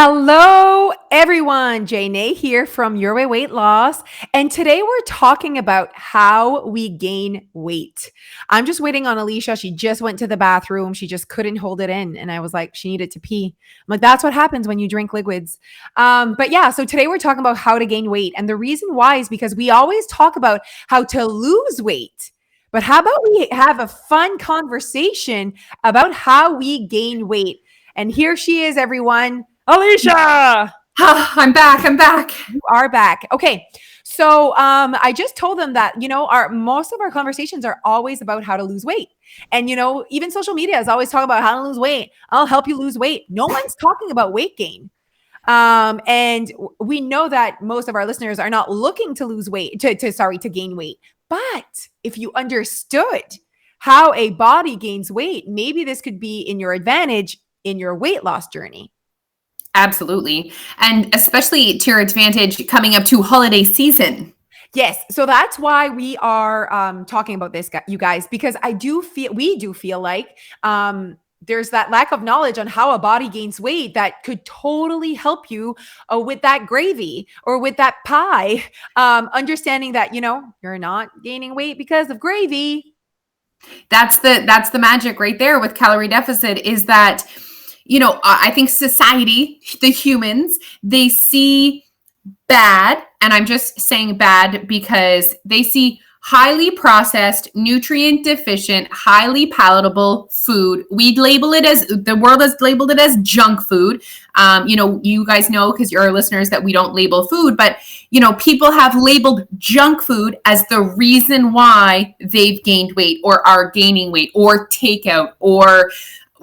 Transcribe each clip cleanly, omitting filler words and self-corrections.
Hello, everyone. Janae here from Your Way Weight Loss. And today we're talking about how we gain weight. I'm just waiting on Alicia. She just went to the bathroom. She just couldn't hold it in. And I was like, she needed to pee. I'm like, that's what happens when you drink liquids. But yeah, so today we're talking about how to gain weight. And the reason why is because we always talk about how to lose weight. But how about we have a fun conversation about how we gain weight? And here she is, everyone. Alicia, I'm back. you are back. Okay. So I just told them that, most of our conversations are always about how to lose weight. And, even social media is always talking about how to lose weight. I'll help you lose weight. No one's talking about weight gain. And we know that most of our listeners are not looking to lose weight, to gain weight. But if you understood how a body gains weight, maybe this could be in your advantage in your weight loss journey. Absolutely. And especially to your advantage coming up to holiday season. Yes. So that's why we are talking about this, you guys, because we do feel like there's that lack of knowledge on how a body gains weight that could totally help you with that gravy or with that pie. Understanding that, you're not gaining weight because of gravy. That's the magic right there with calorie deficit is that I think society, the humans, they see bad, and I'm just saying bad because they see highly processed, nutrient deficient, highly palatable food. The world has labeled it as junk food. You guys know, because you're our listeners, that we don't label food, but people have labeled junk food as the reason why they've gained weight or are gaining weight, or takeout, or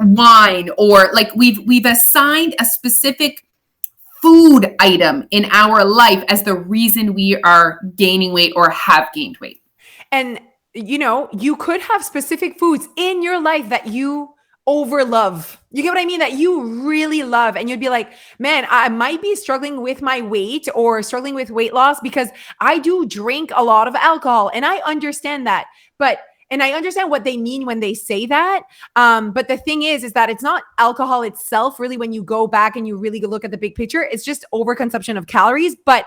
wine, or like we've assigned a specific food item in our life as the reason we are gaining weight or have gained weight. And you could have specific foods in your life that you overlove. You get what I mean? That you really love. And you'd be like, man, I might be struggling with my weight or struggling with weight loss because I do drink a lot of alcohol. And I understand that. And I understand what they mean when they say that. But the thing is that it's not alcohol itself, really, when you go back and you really look at the big picture. It's just overconsumption of calories. But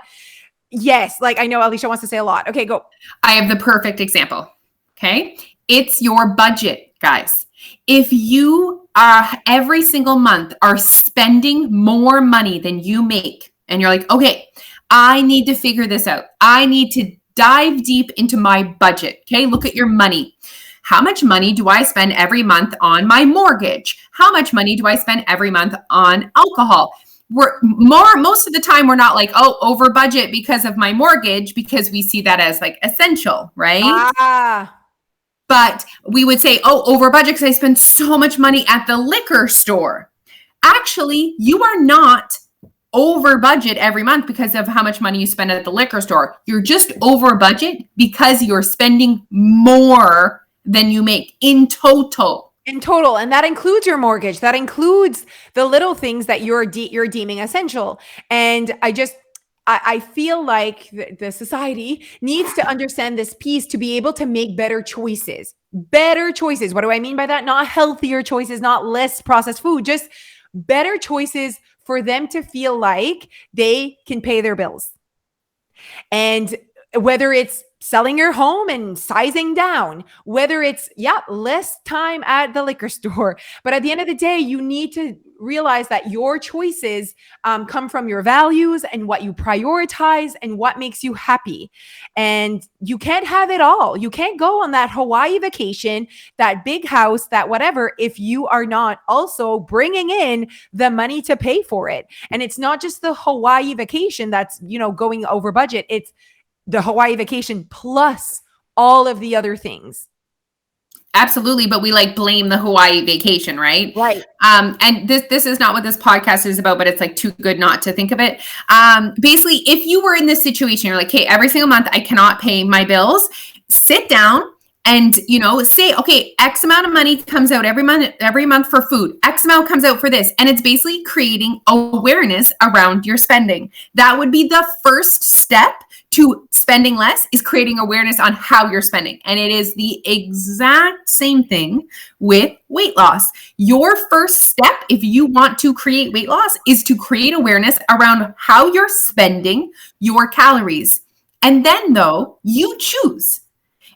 yes, like I know Alicia wants to say a lot. Okay, go. I have the perfect example. Okay. It's your budget, guys. If you are every single month are spending more money than you make, and you're like, okay, I need to figure this out. I need to dive deep into my budget. Okay. Look at your money. How much money do I spend every month on my mortgage? How much money do I spend every month on alcohol? Most of the time we're not like, oh, over budget because of my mortgage, because we see that as like essential, right? But we would say, oh, over budget because I spend so much money at the liquor store. Actually, you are not over budget every month because of how much money you spend at the liquor store. You're just over budget because you're spending more than you make in total. And that includes your mortgage. That includes the little things that you're deeming essential. And I feel like the society needs to understand this piece to be able to make better choices. Better choices. What do I mean by that? Not healthier choices, not less processed food, just better choices for them to feel like they can pay their bills. And whether it's selling your home and sizing down, whether it's, less time at the liquor store. But at the end of the day, you need to realize that your choices come from your values and what you prioritize and what makes you happy. And you can't have it all. You can't go on that Hawaii vacation, that big house, that whatever, if you are not also bringing in the money to pay for it. And it's not just the Hawaii vacation that's, going over budget. It's the Hawaii vacation plus all of the other things. Absolutely. But we blame the Hawaii vacation, right? Right. And this is not what this podcast is about, but it's too good not to think of it. Basically, if you were in this situation, you're like, hey, every single month I cannot pay my bills, sit down and, say, okay, X amount of money comes out every month for food. X amount comes out for this. And it's basically creating awareness around your spending. That would be the first step to spending less is creating awareness on how you're spending. And it is the exact same thing with weight loss. Your first step, if you want to create weight loss, is to create awareness around how you're spending your calories. And then, though, you choose.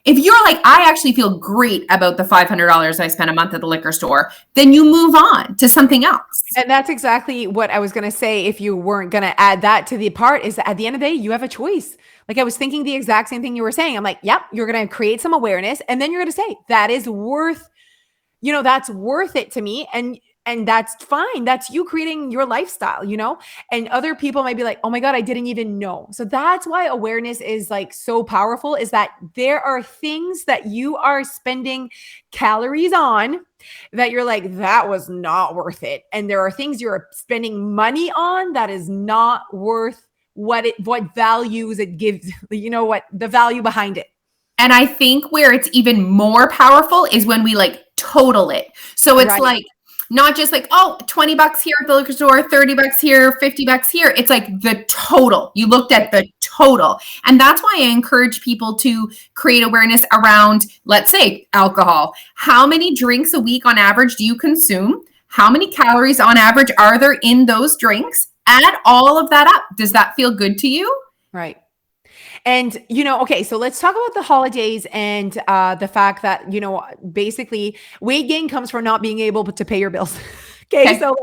If you're like, I actually feel great about the $500 I spent a month at the liquor store, then you move on to something else. And that's exactly what I was going to say. If you weren't going to add that to the part, is that at the end of the day, you have a choice. Like I was thinking the exact same thing you were saying. I'm like, yep, you're going to create some awareness and then you're going to say that is worth, that's worth it to me. And that's fine. That's you creating your lifestyle, and other people might be like, oh my God, I didn't even know. So that's why awareness is like so powerful, is that there are things that you are spending calories on that you're like, that was not worth it. And there are things you're spending money on that is not worth what values it gives, what the value behind it. And I think where it's even more powerful is when we like total it. So it's like, not just like, oh, $20 here at the liquor store, $30 here, $50 here. It's like the total. You looked at the total. And that's why I encourage people to create awareness around, let's say, alcohol. How many drinks a week on average do you consume? How many calories on average are there in those drinks? Add all of that up. Does that feel good to you? Right. And, okay, so let's talk about the holidays and the fact that, basically weight gain comes from not being able to pay your bills. Okay. So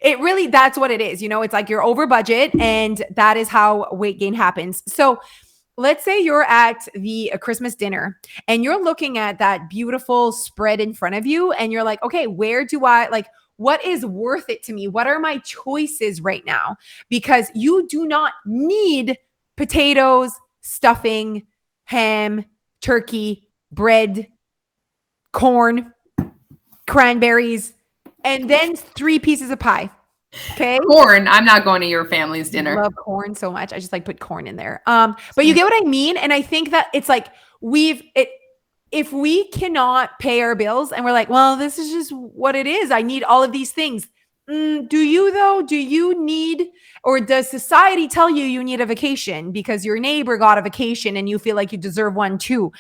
it really, that's what it is. It's like you're over budget and that is how weight gain happens. So let's say you're at the Christmas dinner and you're looking at that beautiful spread in front of you and you're like, okay, where do what is worth it to me? What are my choices right now? Because you do not need potatoes, stuffing, ham, turkey, bread, corn, cranberries, and then 3 pieces of pie. Okay. Corn. I'm not going to your family's dinner. I love corn so much. I just put corn in there. But you get what I mean? And I think that it's like if we cannot pay our bills and we're like, well, this is just what it is. I need all of these things. Do you though? Do you need, or does society tell you need a vacation because your neighbor got a vacation and you feel like you deserve one too?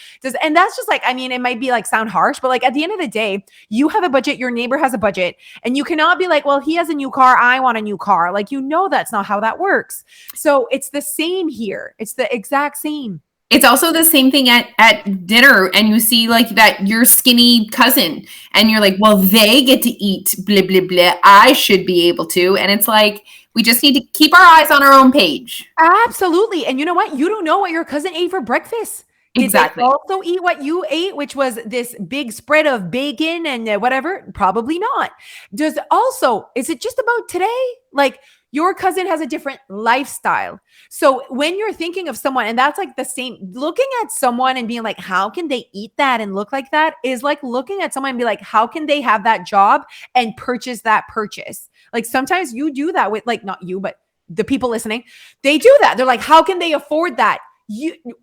And that's just like, it might be like sound harsh, but like at the end of the day, you have a budget, your neighbor has a budget, and you cannot be like, well, he has a new car, I want a new car. Like, that's not how that works. So it's the same here. It's the exact same. It's also the same thing at dinner, and you see like that your skinny cousin and you're like, well, they get to eat blah, blah, blah. I should be able to. And it's like, we just need to keep our eyes on our own page. Absolutely. And you know what? You don't know what your cousin ate for breakfast. Did exactly. they also eat what you ate, which was this big spread of bacon and whatever? Probably not. Is it just about today? Like, your cousin has a different lifestyle. So when you're thinking of someone, and that's like the same, looking at someone and being like, how can they eat that and look like that, is like looking at someone and be like, how can they have that job and purchase that purchase? Like sometimes you do that with, like, not you, but the people listening, they do that. They're like, how can they afford that?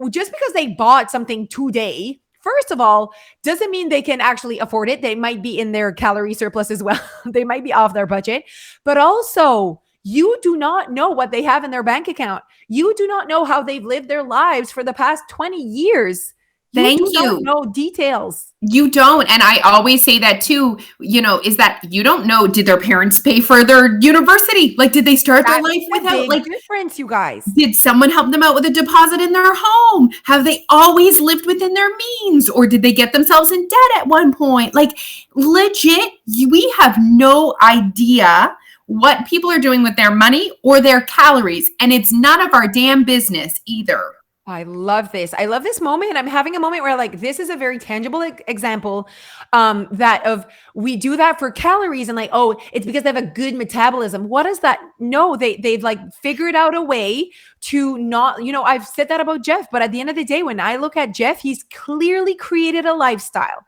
Just because they bought something today, first of all, doesn't mean they can actually afford it. They might be in their calorie surplus as well. They might be off their budget, but also, you do not know what they have in their bank account. You do not know how they've lived their lives for the past 20 years. You don't know details. You don't. And I always say that too, is that you don't know, did their parents pay for their university? Like, did they start their life without, like, difference, you guys? Did someone help them out with a deposit in their home? Have they always lived within their means? Or did they get themselves in debt at one point? Like, legit, we have no idea what people are doing with their money or their calories. And it's none of our damn business either. I love this. I love this moment. I'm having a moment where like, this is a very tangible example that of we do that for calories and like, oh, it's because they have a good metabolism. What is that? No, they've like figured out a way to not, I've said that about Jeff, but at the end of the day, when I look at Jeff, he's clearly created a lifestyle.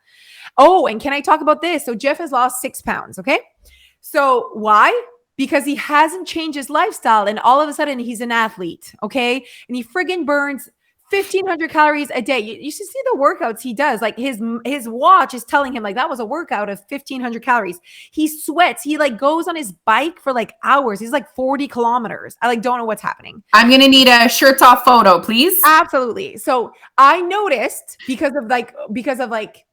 Oh, and can I talk about this? So Jeff has lost 6 pounds. Okay. So why? Because he hasn't changed his lifestyle and all of a sudden he's an athlete, okay? And he friggin' burns 1,500 calories a day. You should see the workouts he does. Like his watch is telling him like that was a workout of 1,500 calories. He sweats. He like goes on his bike for like hours. He's like 40 kilometers. I like don't know what's happening. I'm going to need a shirts off photo, please. Absolutely. So I noticed because of like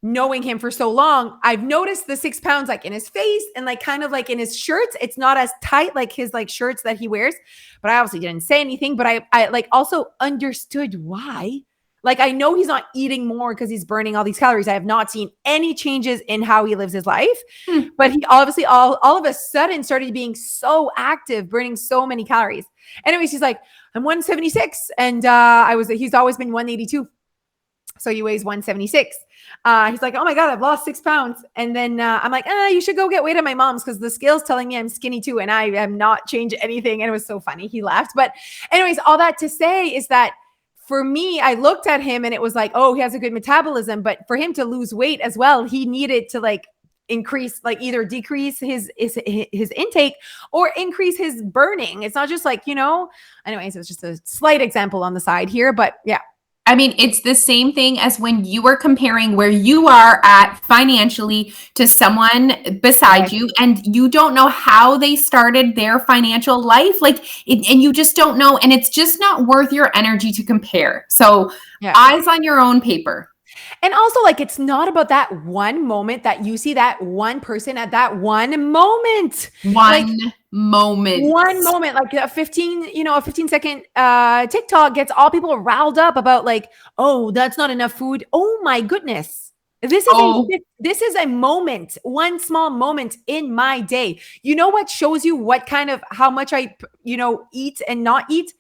knowing him for so long, I've noticed the 6 pounds like in his face and like kind of like in his shirts. It's not as tight like his like shirts that he wears, but I obviously didn't say anything, but I like also understood why. Like I know he's not eating more because he's burning all these calories. I have not seen any changes in how he lives his life, but he obviously all of a sudden started being so active, burning so many calories. Anyways, he's like, I'm 176 and he's always been 182. So he weighs 176. He's like, oh my God, I've lost 6 pounds. And then I'm like, you should go get weighed at my mom's because the scale's telling me I'm skinny too. And I have not changed anything. And it was so funny. He laughed. But anyways, all that to say is that for me, I looked at him and it was like, oh, he has a good metabolism. But for him to lose weight as well, he needed to like increase, like either decrease his intake or increase his burning. It's not just like, anyways, it was just a slight example on the side here. But yeah. I mean, it's the same thing as when you are comparing where you are at financially to someone beside you, and you don't know how they started their financial life. Like, and you just don't know. And it's just not worth your energy to compare. So eyes on your own paper. And also, like, it's not about that one moment that you see that one person at that one moment. One moment. Like a 15-second TikTok gets all people riled up about like, oh, that's not enough food. Oh my goodness. This is a moment, one small moment in my day. You know what shows you what kind of, how much I, eat and not eat?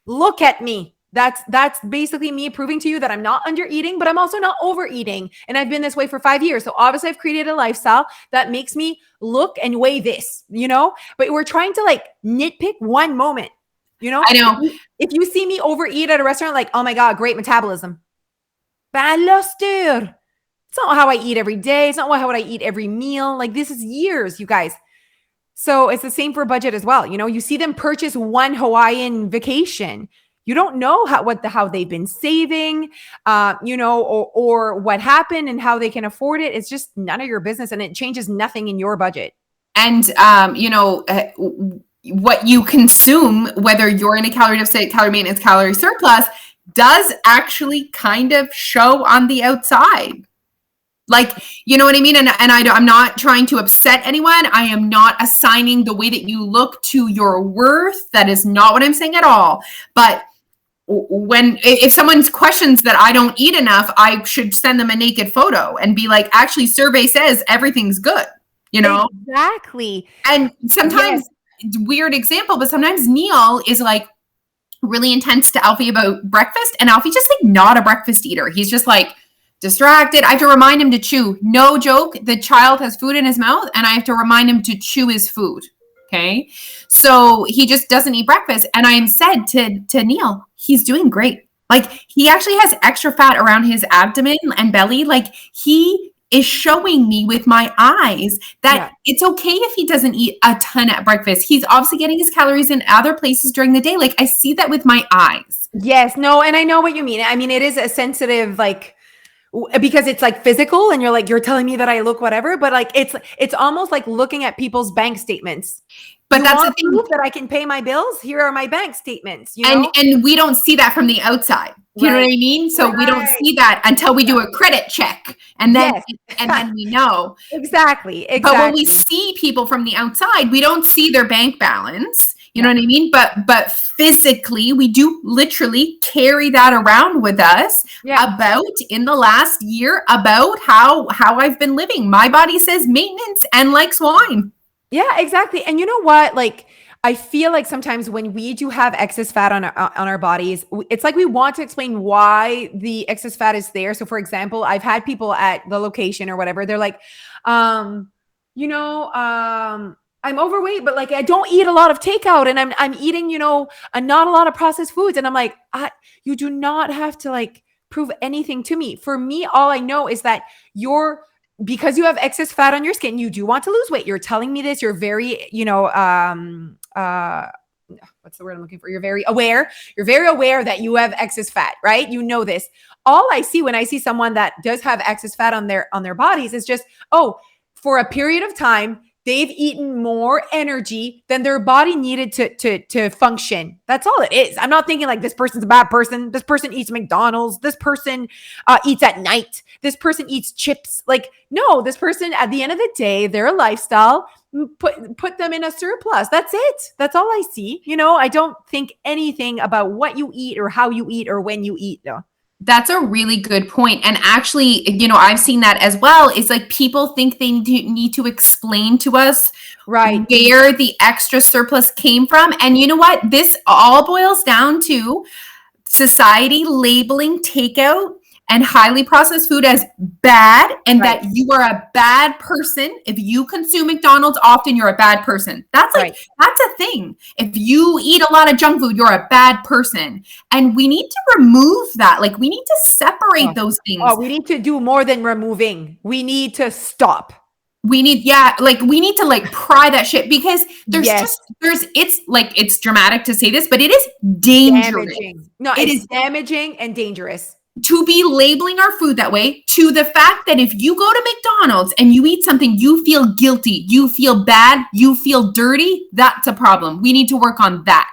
Look at me. That's basically me proving to you that I'm not under eating, but I'm also not overeating. And I've been this way for 5 years. So obviously I've created a lifestyle that makes me look and weigh this, but we're trying to like nitpick one moment, I know. If you see me overeat at a restaurant, like, oh my God, great metabolism. Ballustur. It's not how I eat every day. It's not how I eat every meal. Like this is years, you guys. So it's the same for budget as well. You see them purchase one Hawaiian vacation. You don't know how they've been saving, or what happened and how they can afford it. It's just none of your business, and it changes nothing in your budget. And what you consume, whether you're in a calorie deficit, calorie maintenance, calorie surplus, does actually kind of show on the outside. Like, you know what I mean? And I'm not trying to upset anyone. I am not assigning the way that you look to your worth. That is not what I'm saying at all. But if someone's questions that I don't eat enough, I should send them a naked photo and be like, actually, survey says everything's good, Exactly. And sometimes, weird example, but sometimes Neil is like really intense to Alfie about breakfast, and Alfie's just like not a breakfast eater. He's just like distracted. I have to remind him to chew. No joke. The child has food in his mouth, and I have to remind him to chew his food. Okay. So he just doesn't eat breakfast. And I said to Neil, he's doing great. Like he actually has extra fat around his abdomen and belly. Like he is showing me with my eyes that it's okay if he doesn't eat a ton at breakfast. He's obviously getting his calories in other places during the day. Like I see that with my eyes. Yes. No. And I know what you mean. I mean, it is a sensitive, like, because it's like physical and you're telling me that I look whatever, but like it's almost like looking at people's bank statements. But that's the thing, that I can pay my bills. Here are my bank statements. And we don't see that from the outside. You know what I mean? So we don't see that until we do a credit check, and then then we know exactly. But when we see people from the outside, we don't see their bank balance. You know what I mean? But physically, we do literally carry that around with us about in the last year about how I've been living. My body says maintenance and likes wine. Yeah, exactly. And you know what? Like, I feel like sometimes when we do have excess fat on our bodies, it's like we want to explain why the excess fat is there. So for example, I've had people at the location or whatever, they're like, I'm overweight, but like I don't eat a lot of takeout, and I'm eating, not a lot of processed foods. And I'm like, you do not have to like prove anything to me. For me, all I know is that because you have excess fat on your skin, you do want to lose weight. You're telling me this. You're very, what's the word I'm looking for? You're very aware. You're very aware that you have excess fat, right? You know this. All I see when I see someone that does have excess fat on their bodies is just, oh, for a period of time, they've eaten more energy than their body needed to function. That's all it is. I'm not thinking like this person's a bad person. This person eats McDonald's. This person eats at night. This person eats chips. Like, no, this person at the end of the day, their lifestyle put them in a surplus. That's it. That's all I see. I don't think anything about what you eat or how you eat or when you eat though. That's a really good point. And actually, I've seen that as well. It's like people think they need to explain to us right where the extra surplus came from. And you know what? This all boils down to society labeling takeout and highly processed food as bad, and that you are a bad person. If you consume McDonald's often, you're a bad person. That's that's a thing. If you eat a lot of junk food, you're a bad person. And we need to remove that. Like, we need to separate those things. We need to do more than removing. We need to stop. We need, we need to like pry that shit, because it's dramatic to say this, but it is dangerous. Damaging. No, it is damaging and dangerous. To be labeling our food that way, to the fact that if you go to McDonald's and you eat something, you feel guilty, you feel bad, you feel dirty, that's a problem. We need to work on that.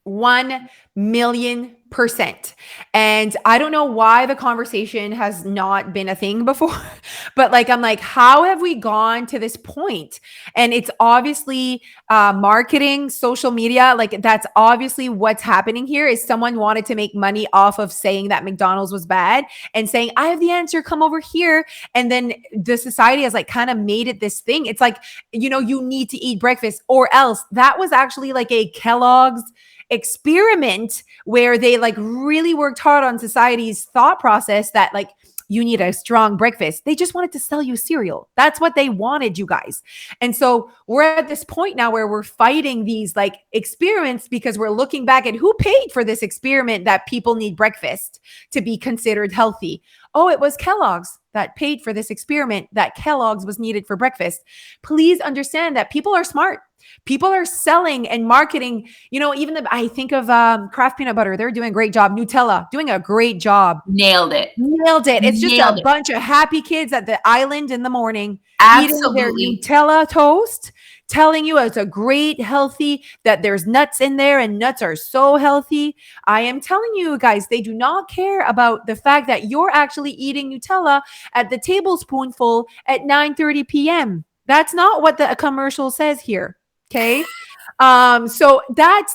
1,000,000%. And I don't know why the conversation has not been a thing before, but I'm like, how have we gone to this point? And it's obviously marketing, social media. Like, that's obviously what's happening here. Is someone wanted to make money off of saying that McDonald's was bad and saying, I have the answer, come over here. And then the society has kind of made it this thing. It's like, you need to eat breakfast or else. That was actually like a Kellogg's experiment where they really worked hard on society's thought process that you need a strong breakfast. They just wanted to sell you cereal. That's what they wanted, you guys. And so we're at this point now where we're fighting these experiments because we're looking back at who paid for this experiment that people need breakfast to be considered healthy. Oh, it was Kellogg's that paid for this experiment that Kellogg's was needed for breakfast. Please understand that people are smart. People are selling and marketing, even I think of Kraft peanut butter. They're doing a great job. Nutella doing a great job. Nailed it. It's just a bunch of happy kids at the island in the morning. Absolutely. Eating their Nutella toast, telling you it's a great healthy, that there's nuts in there and nuts are so healthy. I am telling you guys, they do not care about the fact that you're actually eating Nutella at the tablespoonful at 9:30 p.m. That's not what the commercial says here. Okay. So that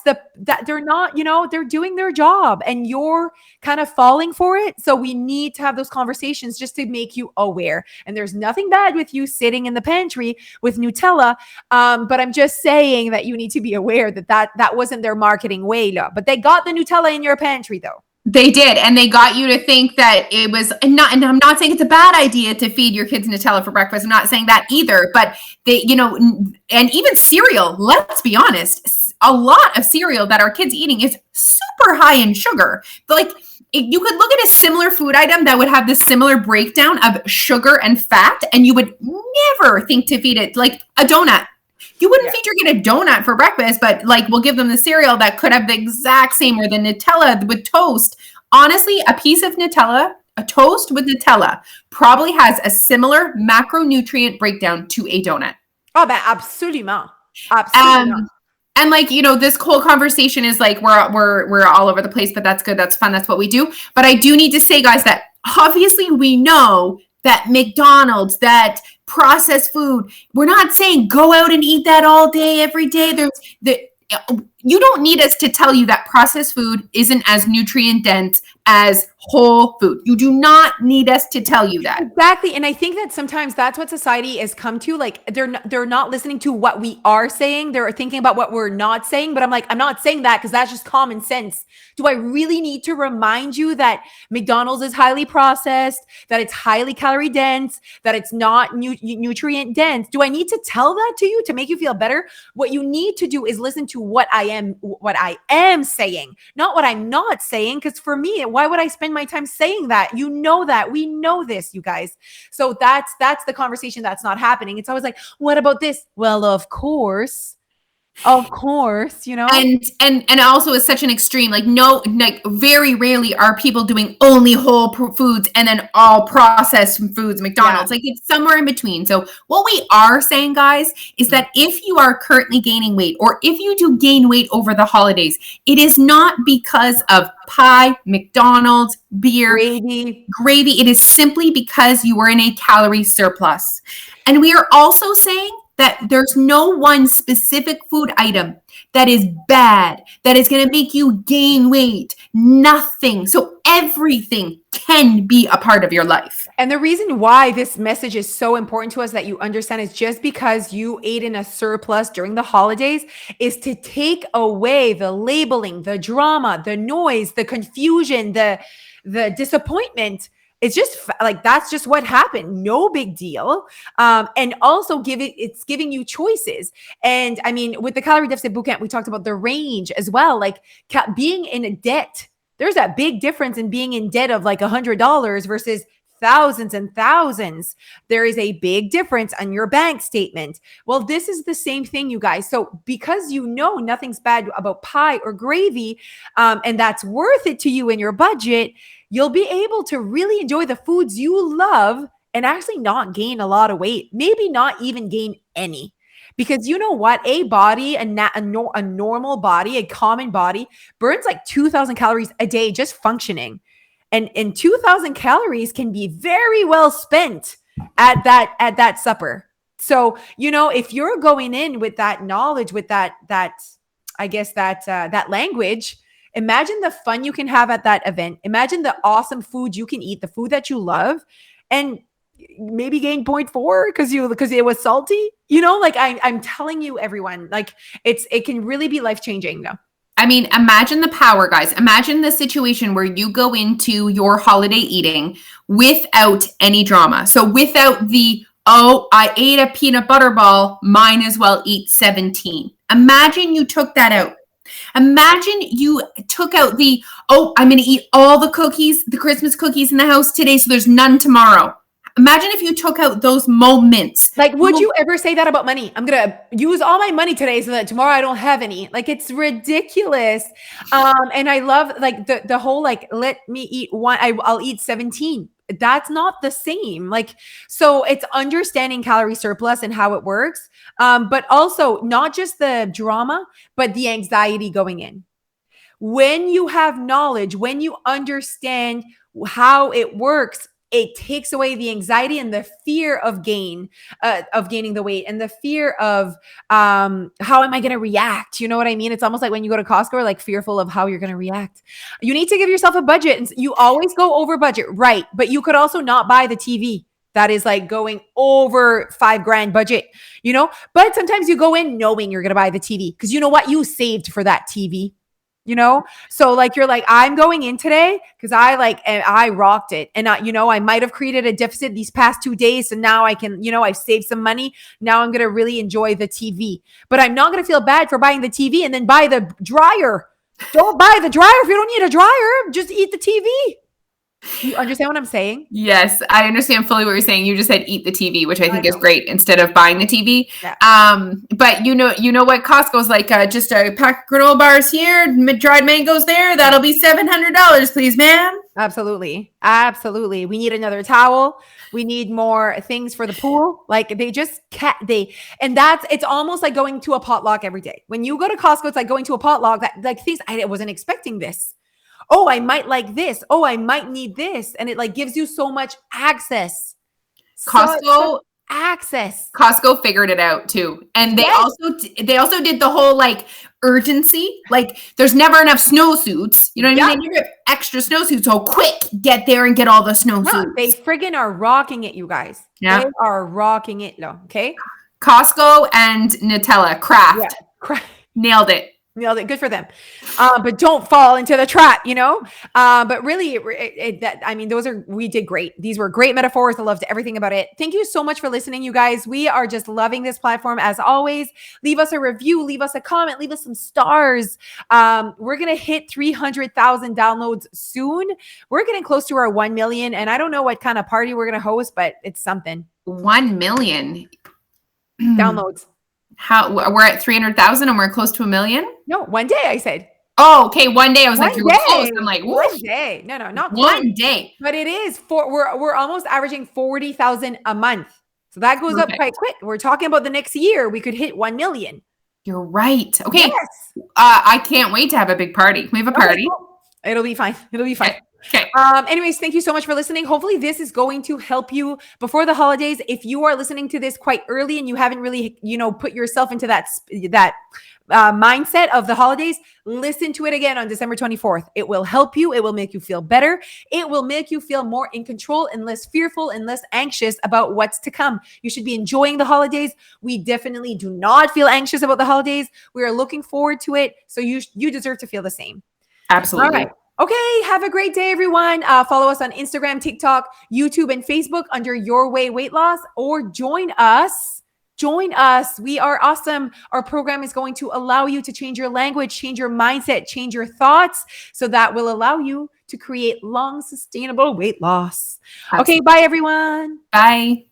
they're not, they're doing their job and you're kind of falling for it. So we need to have those conversations just to make you aware. And there's nothing bad with you sitting in the pantry with Nutella. But I'm just saying that you need to be aware that wasn't their marketing way. But they got the Nutella in your pantry though. They did. And they got you to think that it was and I'm not saying it's a bad idea to feed your kids Nutella for breakfast. I'm not saying that either, but they, and even cereal, let's be honest, a lot of cereal that our kids eating is super high in sugar. But you could look at a similar food item that would have this similar breakdown of sugar and fat, and you would never think to feed it like a donut. You wouldn't feed your kid a donut for breakfast, but we'll give them the cereal that could have the exact same, or the Nutella with toast. Honestly, a piece of Nutella, a toast with Nutella, probably has a similar macronutrient breakdown to a donut. Oh, but absolument. Absolutely. And this whole conversation is we're all over the place, but that's good. That's fun. That's what we do. But I do need to say, guys, that obviously we know that McDonald's, that processed food, we're not saying go out and eat that all day, every day. You don't need us to tell you that processed food isn't as nutrient dense as whole food. You do not need us to tell you that. Exactly. And I think that sometimes that's what society has come to. They're not listening to what we are saying. They're thinking about what we're not saying. But I'm not saying that because that's just common sense. Do I really need to remind you that McDonald's is highly processed, that it's highly calorie dense, that it's not nutrient dense? Do I need to tell that to you to make you feel better? What you need to do is listen to what I am saying, not what I'm not saying. Because for me, why would I spend my time saying that? You know that. We know this, you guys. So that's the conversation that's not happening. It's always like, what about this? Well, of course. Of course, you know? And also is such an extreme, like, no, like very rarely are people doing only whole foods and then all processed foods, Yeah. McDonald's. Like, it's somewhere in between. So what we are saying, guys, is that if you are currently gaining weight, or if you do gain weight over the holidays, it is not because of pie, McDonald's, beer, gravy. It is simply because you were in a calorie surplus. And we are also saying that there's no one specific food item that is bad, that is going to make you gain weight. Nothing. So everything can be a part of your life. And the reason why this message is so important to us that you understand is just because you ate in a surplus during the holidays is to take away the labeling, the drama, the noise, the confusion, the disappointment. It's just like, that's just what happened. No big deal. And also it's giving you choices. And I mean, with the calorie deficit bootcamp, we talked about the range as well, like being in debt. There's a big difference in being in debt of like $100 versus thousands and thousands. There is a big difference on your bank statement. Well, this is the same thing, you guys. So because you know nothing's bad about pie or gravy, and that's worth it to you in your budget, you'll be able to really enjoy the foods you love and actually not gain a lot of weight, maybe not even gain any. Because you know what? A body, a normal body, a common body burns like 2,000 calories a day just functioning. And 2,000 calories can be very well spent at that supper. So, you know, if you're going in with that knowledge, with that language, imagine the fun you can have at that event. Imagine the awesome food you can eat, the food that you love, and maybe gain 0.4 because it was salty. You know, like I'm telling you, everyone, like it can really be life-changing though. I mean, imagine the power, guys. Imagine the situation where you go into your holiday eating without any drama. So without the, oh, I ate a peanut butter ball, might as well eat 17. Imagine you took that out. Imagine you took out the, oh, I'm going to eat all the cookies, the Christmas cookies in the house today, so there's none tomorrow. Imagine if you took out those moments. Like, would you ever say that about money? I'm going to use all my money today so that tomorrow I don't have any. Like, it's ridiculous. And I love like the whole, like, let me eat one. I'll eat 17. That's not the same. Like, so it's understanding calorie surplus and how it works. But also not just the drama, but the anxiety going in. When you have knowledge, when you understand how it works, it takes away the anxiety and the fear of gaining the weight, and the fear of how am I going to react? You know what I mean? It's almost like when you go to Costco, or like fearful of how you're going to react. You need to give yourself a budget, and you always go over budget, right? But you could also not buy the TV. That is like going over $5,000 budget, you know? But sometimes you go in knowing you're going to buy the TV because you know what? You saved for that TV. You know, so like, you're like, I'm going in today because I rocked it. And I might have created a deficit these past 2 days. So now I can, I've saved some money. Now I'm going to really enjoy the TV, but I'm not going to feel bad for buying the TV and then buy the dryer. Don't buy the dryer if you don't need a dryer. Just eat the TV. You understand what I'm saying? Yes, I understand fully what you're saying. You just said eat the TV, which I think is great, instead of buying the TV. Yeah. But you know what Costco's like, just a pack of granola bars here, dried mangoes there. That'll be $700, please, ma'am. Absolutely. Absolutely. We need another towel. We need more things for the pool. Like it's almost like going to a potluck every day. When you go to Costco, it's like going to a potluck I wasn't expecting this. Oh, I might like this. Oh, I might need this. And it like gives you so much access. Costco figured it out too. And they also did the whole like urgency. Like there's never enough snowsuits. You know what I mean? They never have extra snowsuits. So quick, get there and get all the snowsuits. They friggin' are rocking it, you guys. Yeah. They are rocking it though. Okay. Costco and Nutella, Kraft. Yeah. Nailed it. Good for them. But don't fall into the trap, but really we did great. These were great metaphors. I loved everything about it. Thank you so much for listening, you guys. We are just loving this platform as always. Leave us a review, leave us a comment, leave us some stars. We're going to hit 300,000 downloads soon. We're getting close to our 1 million. And I don't know what kind of party we're going to host, but it's something. 1 million downloads. How we're at 300,000 and we're close to 1 million? No, one day I said. Oh, okay. One day I was One like, you were close. day. I'm like, One woof. day. No, not close. One day. But it is we're almost averaging 40,000 a month. So that goes up quite quick. We're talking about the next year, we could hit 1 million. You're right. Okay. Yes. I can't wait to have a big party. Can we have a party? Cool. It'll be fine. It'll be fine. Okay. Anyways, thank you so much for listening. Hopefully this is going to help you before the holidays. If you are listening to this quite early and you haven't really, put yourself into that mindset of the holidays, listen to it again on December 24th. It will help you. It will make you feel better. It will make you feel more in control and less fearful and less anxious about what's to come. You should be enjoying the holidays. We definitely do not feel anxious about the holidays. We are looking forward to it. So you deserve to feel the same. Absolutely. All right. Okay, have a great day, everyone. Follow us on Instagram, TikTok, YouTube, and Facebook under Your Way Weight Loss, or join us. Join us. We are awesome. Our program is going to allow you to change your language, change your mindset, change your thoughts. So that will allow you to create long, sustainable weight loss. Absolutely. Okay, bye, everyone. Bye.